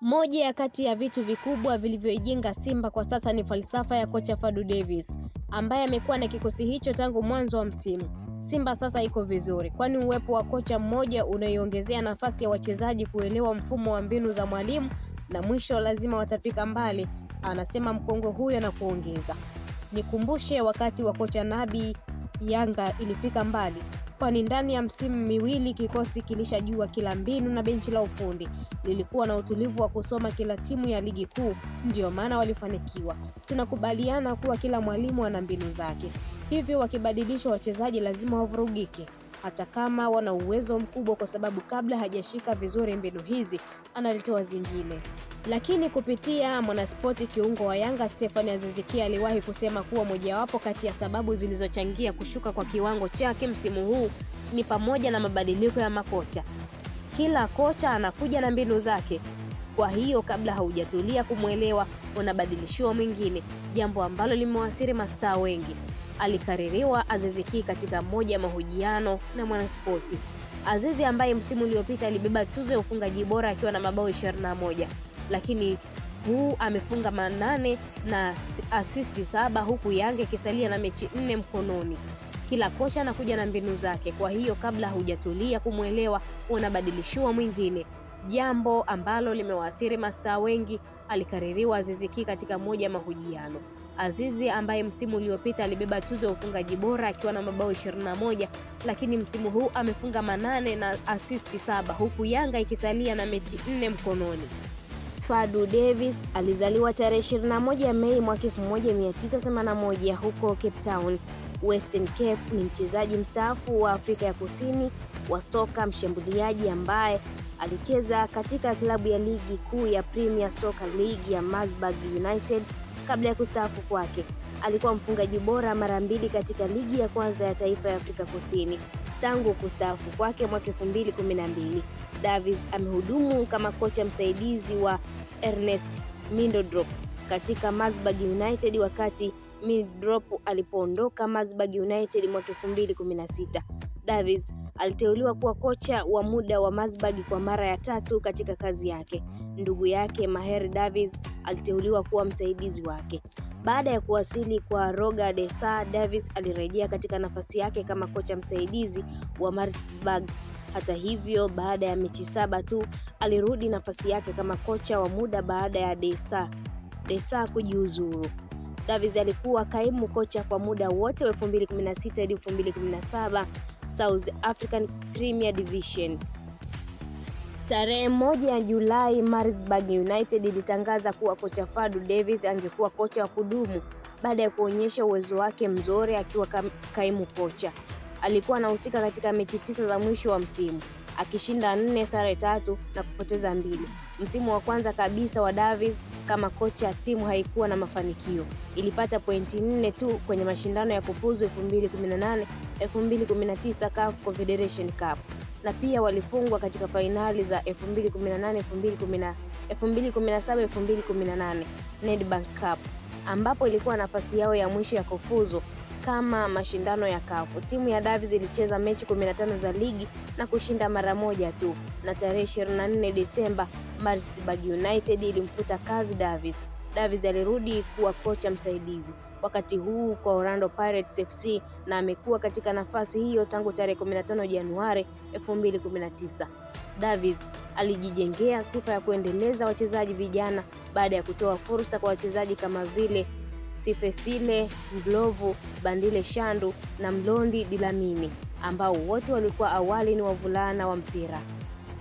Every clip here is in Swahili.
Moja ya kati ya vitu vikubwa vilivyoijenga Simba kwa sasa ni falsafa ya kocha Fadu Davis, ambaye amekuwa na kikosi hicho tangu mwanzo wa msimu. Simba sasa iko vizuri, kwani uwepo wa kocha mmoja unaiongezea nafasi ya wachezaji kuelewa mfumo wa mbinu za mwalimu, na mwisho lazima watafika mbali, anasema mkongwe huyo na kuongeza. Nikumbushe wakati wa kocha Nabi, Yanga ilifika mbali, kwani ndani ya msimu miwili kikosi kilishajua kila mbinu na benchi la ufundi lilikuwa na utulivu wa kusoma kila timu ya ligi kuu, ndio maana walifanikiwa. Tunakubaliana kuwa kila mwalimu ana mbinu zake, hivyo wakibadilisha wachezaji lazima wavurugike, hata kama wana uwezo mkubwa, kwa sababu kabla hajashika vizuri mbinu hizi analitoa zingine. Lakini kupitia Mwanaspoti, kiungo wa Yanga Stefan Aziz Ki aliwahi kusema kuwa mojawapo kati ya sababu zilizochangia kushuka kwa kiwango chake msimu huu ni pamoja na mabadiliko ya makocha. Kila kocha anakuja na mbinu zake, kwa hiyo kabla haujatulia kumwelewa unabadilishiwa mwingine, jambo ambalo limewasiri mastaa wengi, alikaririwa Aziz Ki katika moja ya mahojiano na Mwanaspoti. Aziz ambaye msimu uliopita alibeba tuzo ya ufungaji bora akiwa na mabao 21, lakini huu amefunga 8 na assist 7, huku Yanga ikisalia na mechi 4 mkononi. Kila kocha anakuja na mbinu zake, kwa hiyo kabla hujatulia kumwelewa unabadilishiwa mwingine, jambo ambalo limewasiri mastaa wengi, alikaririwa Aziz Ki katika moja ya mahojiano. Aziz ambaye msimu uliopita alibeba tuzo ya ufungaji bora akiwa na mabao 21, lakini msimu huu amefunga 8 na assist 7, huku Yanga ikisalia na mechi 4 mkononi. Fadu Davis alizaliwa tarehe 21 Mei mwaka 1981 huko Cape Town, Western Cape. Ni mchezaji mstaafu wa Afrika ya Kusini wa soka, mshambuliaji ambaye alicheza katika klabu ya ligi kuu ya Premier Soccer League ya Maritzburg United. Kabla ya kustaafu kwake, alikuwa mfungaji bora mara 2 katika ligi ya kwanza ya taifa ya Afrika Kusini. Tangu kustaafu kwake mwaka 2012, Davis amehudumu kama kocha msaidizi wa Ernest Middendorp katika Maritzburg United wakati Middendorp alipoondoka Maritzburg United mwaka 2016. Davis aliteuliwa kuwa kocha wa muda wa Maritzburg kwa mara ya 3 katika kazi yake. Ndugu yake Maher Davis aliteuliwa kuwa msaidizi wake. Baada ya kuwasili kwa Roger Desa, Davis alirejea katika nafasi yake kama kocha msaidizi wa Maritzburg. Hata hivyo, baada ya mechi 7 tu alirudi nafasi yake kama kocha wa muda baada ya Desa kujiuzuru. Davis alikuwa kaimu kocha kwa muda wote wa 2016 hadi 2017 South African Premier Division. Tarehe 1 Julai, Maritzburg United ilitangaza kuwa kocha Fadu Davis angekuwa kocha wa kudumu baada ya kuonyesha uwezo wake mzuri akiwa kaimu kocha. Alikuwa anahusika katika mechi 9 za mwisho wa msimu, akishinda 4, sare 3 na kupoteza 2. Msimu wa kwanza kabisa wa Davis kama kocha, timu haikuwa na mafanikio. Ilipata pointi 4 tu kwenye mashindano ya kufuzu 2018, 2019 CAF Confederation Cup, na pia walifungwa katika fainali za 2018, 2017, 2018 Nedbank Cup, ambapo ilikuwa nafasi yao ya mwisho ya kufuzu kama mashindano ya CAF. Timu ya Davis ilicheza mechi 15 za ligi na kushinda mara 1 tu, na tarehe 24 Desemba Maritzburg United ilimfuta kazi Davis. Davis alirudi kuwa kocha msaidizi wakati huu kwa Orlando Pirates FC, na amekuwa katika nafasi hiyo tangu tarehe 15 Januari 2019. Davis alijijengea sifa ya kuendeleza wachezaji vijana baada ya kutoa fursa kwa wachezaji kama vile Sifesile Ndlovu, Bandile Shandu na Mlondi Dilamini, ambao wote walikuwa awali ni wavulana wa mpira.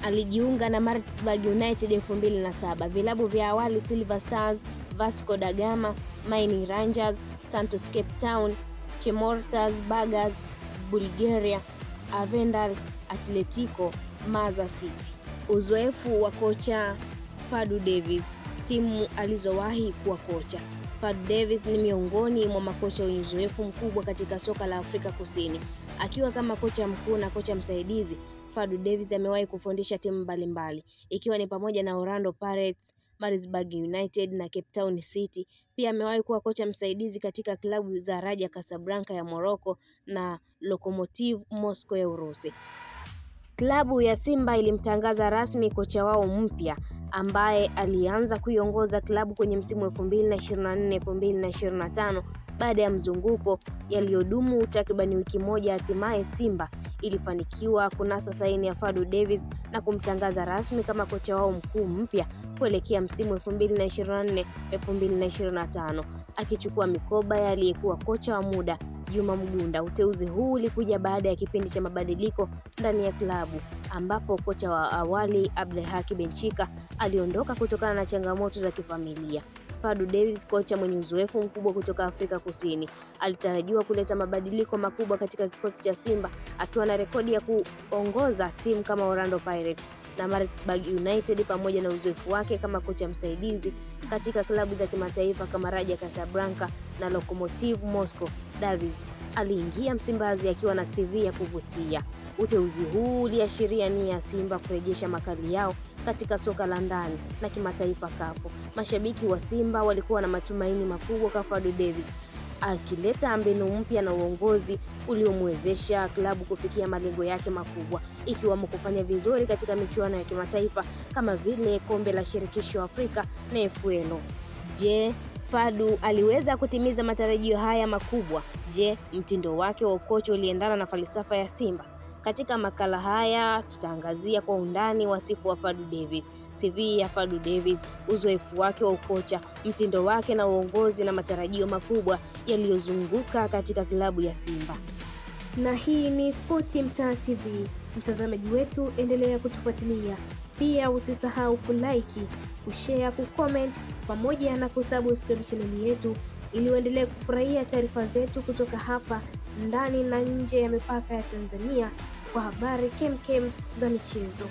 Alijiunga na Maritzburg United 2007. Vilabu vya awali Silver Stars, Vasco da Gama, Mining Rangers, Santos Cape Town, Chemortas Burgers, Bulgaria, Avendal, Atletico, Maza City. Uzoefu wa kocha Fadu Davis, timu alizowahi kuwa kocha. Fadu Davis ni miongoni mwa makocha wenye uzoefu mkubwa katika soka la Afrika Kusini. Akiwa kama kocha mkuu na kocha msaidizi, Fadu Davis amewahi kufundisha timu mbalimbali, ikiwa ni pamoja na Orlando Pirates, Maritzburg United na Cape Town City. Pia amewahi kuwa kocha msaidizi katika klabu za Raja Casablanca ya Morocco na Lokomotiv Moscow ya Urusi. Klabu ya Simba ilimtangaza rasmi kocha wao mpya ambaye alianza kuiongoza klabu kwenye msimu 2024-2025 baada ya mzunguko yaliyodumu takriban wiki moja. Hatimaye Simba ilifanikiwa kunasa saini ya Fadlu Davis na kumtangaza rasmi kama kocha wao mkuu mpya kuelekea msimu 2024-2025, akichukua mikoba ya aliyekuwa kocha wa muda Juma Mgunda. Uteuzi huu ulikuja baada ya kipindi cha mabadiliko ndani ya klabu ambapo kocha wa awali Abdelhaki Benchika aliondoka kutokana na changamoto za kifamilia. Fadlu Davis, kocha mwenye uzoefu mkubwa kutoka Afrika Kusini, alitarajiwa kuleta mabadiliko makubwa katika kikosi cha Simba, akiwa na rekodi ya kuongoza timu kama Orlando Pirates na Maritzburg United pamoja na uzoefu wake kama kocha msaidizi katika klabu za kimataifa kama Raja Casablanca na Lokomotiv Moscow. Davis aliingia Msimbazi akiwa na CV ya kuvutia. Uteuzi huu uliashiria nia ya Simba kurejesha makali yao katika soka la ndani na kimataifa kapo. Mashabiki wa Simba walikuwa na matumaini makubwa kwa Fadlu Davis, akileta mbinu mpya na uongozi uliomwezesha klabu kufikia malengo yake makubwa, ikiwamo kufanya vizuri katika michuano ya kimataifa kama vile Kombe la Shirikisho Afrika na FUL. Je, Fadlu aliweza kutimiza matarajio haya makubwa? Je, mtindo wake wa ukocha uliendana na falsafa ya Simba? Katika makala haya tutaangazia kwa undani wasifu wa Fadlu Davis, CV ya Fadlu Davis, uzoefu wake wa ukocha, mtindo wake na uongozi na matarajio makubwa yaliyozunguka katika klabu ya Simba. Na hii ni Spoti Mtaa TV. Mtazamaji wetu, endelea kutufuatilia. Pia usisahau kulike, kushare, kucomment pamoja na kusubscribe channel yetu ili uendelee kufurahia taarifa zetu kutoka hapa ndani na nje ya mipaka ya Tanzania kwa habari kemkem za michezo.